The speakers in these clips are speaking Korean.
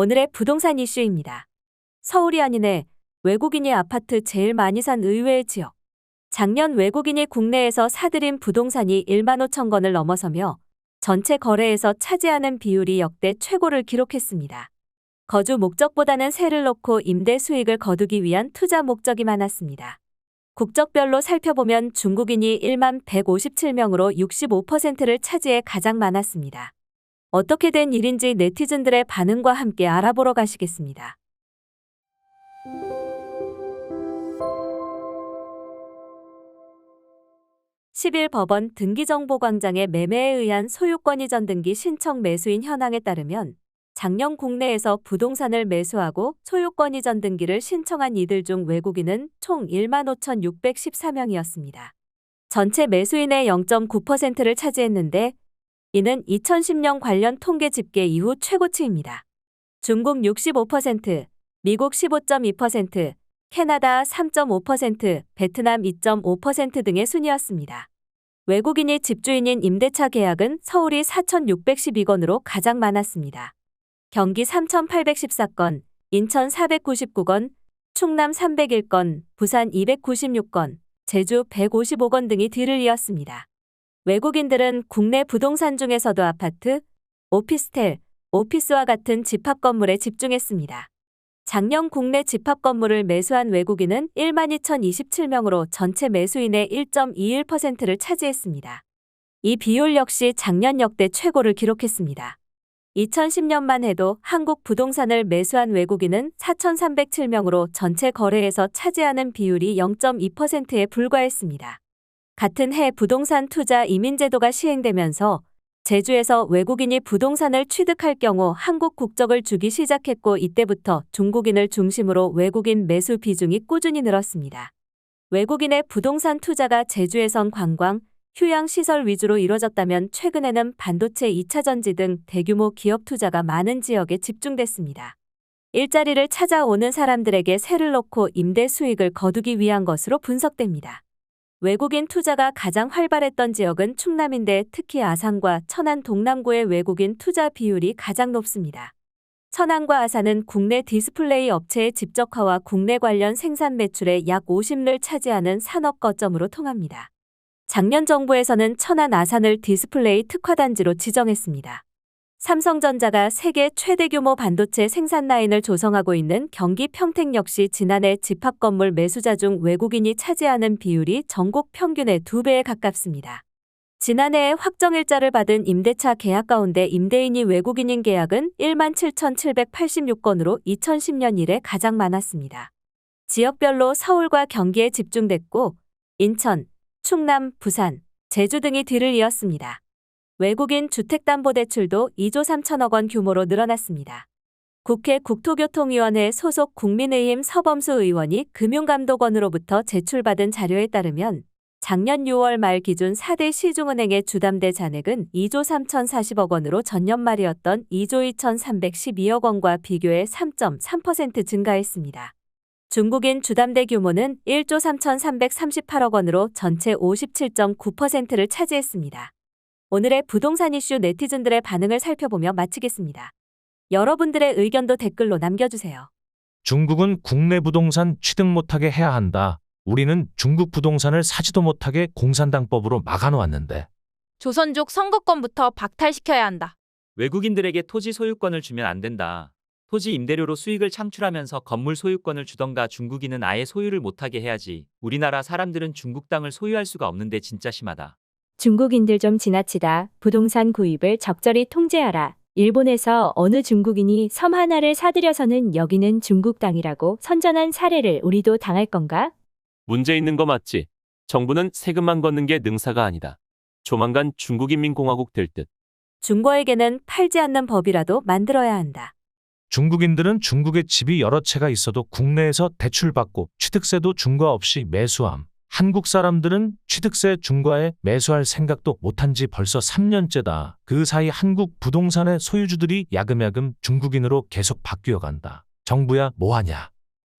오늘의 부동산 이슈입니다. 서울이 아니네. 외국인이 아파트 제일 많이 산 의외의 지역. 작년 외국인이 국내에서 사들인 부동산이 1만 5천 건을 넘어서며 전체 거래에서 차지하는 비율이 역대 최고를 기록했습니다. 거주 목적보다는 세를 놓고 임대 수익을 거두기 위한 투자 목적이 많았습니다. 국적별로 살펴보면 중국인이 1만 157명으로 65%를 차지해 가장 많았습니다. 어떻게 된 일인지 네티즌들의 반응과 함께 알아보러 가시겠습니다. 10일 법원 등기정보광장의 매매에 의한 소유권 이전 등기 신청 매수인 현황에 따르면 작년 국내에서 부동산을 매수하고 소유권 이전 등기를 신청한 이들 중 외국인은 총 1만 5,614명이었습니다. 전체 매수인의 0.9%를 차지했는데 이는 2010년 관련 통계 집계 이후 최고치입니다. 중국 65%, 미국 15.2%, 캐나다 3.5%, 베트남 2.5% 등의 순이었습니다. 외국인이 집주인인 임대차 계약은 서울이 4,612건으로 가장 많았습니다. 경기 3,814건, 인천 499건, 충남 301건, 부산 296건, 제주 155건 등이 뒤를 이었습니다. 외국인들은 국내 부동산 중에서도 아파트, 오피스텔, 오피스와 같은 집합 건물에 집중했습니다. 작년 국내 집합 건물을 매수한 외국인은 1만 2,027명으로 전체 매수인의 1.21%를 차지했습니다. 이 비율 역시 작년 역대 최고를 기록했습니다. 2010년만 해도 한국 부동산을 매수한 외국인은 4,307명으로 전체 거래에서 차지하는 비율이 0.2%에 불과했습니다. 같은 해 부동산 투자 이민제도가 시행되면서 제주에서 외국인이 부동산을 취득할 경우 한국 국적을 주기 시작했고 이때부터 중국인을 중심으로 외국인 매수 비중이 꾸준히 늘었습니다. 외국인의 부동산 투자가 제주에선 관광, 휴양시설 위주로 이뤄졌다면 최근에는 반도체 2차 전지 등 대규모 기업 투자가 많은 지역에 집중됐습니다. 일자리를 찾아오는 사람들에게 세를 놓고 임대 수익을 거두기 위한 것으로 분석됩니다. 외국인 투자가 가장 활발했던 지역은 충남인데 특히 아산과 천안 동남구의 외국인 투자 비율이 가장 높습니다. 천안과 아산은 국내 디스플레이 업체의 집적화와 국내 관련 생산 매출의 약 50를 차지하는 산업 거점으로 통합니다. 작년 정부에서는 천안 아산을 디스플레이 특화단지로 지정했습니다. 삼성전자가 세계 최대 규모 반도체 생산 라인을 조성하고 있는 경기 평택 역시 지난해 집합건물 매수자 중 외국인이 차지하는 비율이 전국 평균의 2배에 가깝습니다. 지난해에 확정일자를 받은 임대차 계약 가운데 임대인이 외국인인 계약은 1만 7,786건으로 2010년 이래 가장 많았습니다. 지역별로 서울과 경기에 집중됐고 인천, 충남, 부산, 제주 등이 뒤를 이었습니다. 외국인 주택담보대출도 2조 3천억 원 규모로 늘어났습니다. 국회 국토교통위원회 소속 국민의힘 서범수 의원이 금융감독원으로부터 제출받은 자료에 따르면 작년 6월 말 기준 4대 시중은행의 주담대 잔액은 2조 3,040억 원으로 전년 말이었던 2조 2,312억 원과 비교해 3.3% 증가했습니다. 중국인 주담대 규모는 1조 3,338억 원으로 전체 57.9%를 차지했습니다. 오늘의 부동산 이슈 네티즌들의 반응을 살펴보며 마치겠습니다. 여러분들의 의견도 댓글로 남겨주세요. 중국은 국내 부동산 취득 못하게 해야 한다. 우리는 중국 부동산을 사지도 못하게 공산당법으로 막아놓았는데. 조선족 선거권부터 박탈시켜야 한다. 외국인들에게 토지 소유권을 주면 안 된다. 토지 임대료로 수익을 창출하면서 건물 소유권을 주던가 중국인은 아예 소유를 못하게 해야지. 우리나라 사람들은 중국 땅을 소유할 수가 없는데 진짜 심하다. 중국인들 좀 지나치다. 부동산 구입을 적절히 통제하라. 일본에서 어느 중국인이 섬 하나를 사들여서는 여기는 중국 땅이라고 선전한 사례를 우리도 당할 건가? 문제 있는 거 맞지? 정부는 세금만 걷는 게 능사가 아니다. 조만간 중국인민공화국 될 듯. 중고에게는 팔지 않는 법이라도 만들어야 한다. 중국인들은 중국에 집이 여러 채가 있어도 국내에서 대출받고 취득세도 중과 없이 매수함. 한국 사람들은 취득세 중과에 매수할 생각도 못한 지 벌써 3년째다. 그 사이 한국 부동산의 소유주들이 야금야금 중국인으로 계속 바뀌어 간다. 정부야 뭐하냐?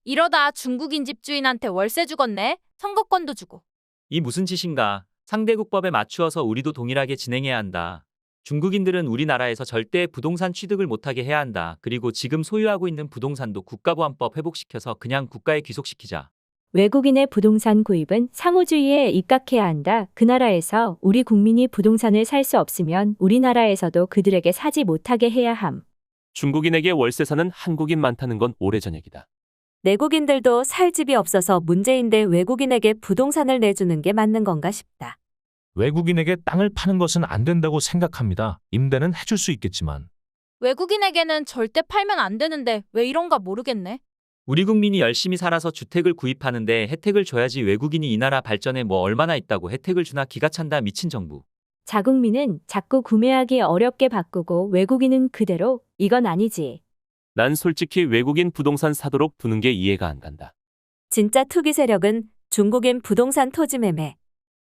이러다 중국인 집주인한테 월세 주겠네. 선거권도 주고. 이 무슨 짓인가? 상대국법에 맞추어서 우리도 동일하게 진행해야 한다. 중국인들은 우리나라에서 절대 부동산 취득을 못하게 해야 한다. 그리고 지금 소유하고 있는 부동산도 국가보안법 회복시켜서 그냥 국가에 귀속시키자. 외국인의 부동산 구입은 상호주의에 입각해야 한다. 그 나라에서 우리 국민이 부동산을 살 수 없으면 우리나라에서도 그들에게 사지 못하게 해야 함. 중국인에게 월세 사는 한국인 많다는 건 오래전 얘기다. 내국인들도 살 집이 없어서 문제인데 외국인에게 부동산을 내주는 게 맞는 건가 싶다. 외국인에게 땅을 파는 것은 안 된다고 생각합니다. 임대는 해줄 수 있겠지만. 외국인에게는 절대 팔면 안 되는데 왜 이런가 모르겠네. 우리 국민이 열심히 살아서 주택을 구입하는데 혜택을 줘야지. 외국인이 이 나라 발전에 뭐 얼마나 있다고 혜택을 주나. 기가 찬다. 미친 정부. 자국민은 자꾸 구매하기 어렵게 바꾸고 외국인은 그대로. 이건 아니지. 난 솔직히 외국인 부동산 사도록 두는 게 이해가 안 간다. 진짜 투기 세력은 중국인 부동산 토지 매매.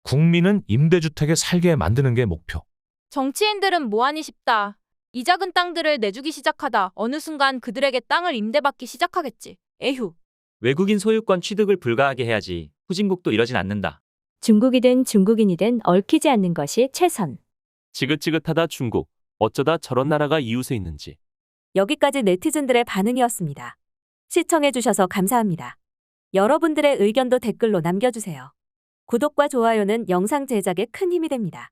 국민은 임대주택에 살게 만드는 게 목표. 정치인들은 뭐하니 싶다. 이 작은 땅들을 내주기 시작하다 어느 순간 그들에게 땅을 임대받기 시작하겠지. 에휴. 외국인 소유권 취득을 불가하게 해야지. 후진국도 이러진 않는다. 중국이든 중국인이든 얽히지 않는 것이 최선. 지긋지긋하다 중국. 어쩌다 저런 나라가 이웃에 있는지. 여기까지 네티즌들의 반응이었습니다. 시청해주셔서 감사합니다. 여러분들의 의견도 댓글로 남겨주세요. 구독과 좋아요는 영상 제작에 큰 힘이 됩니다.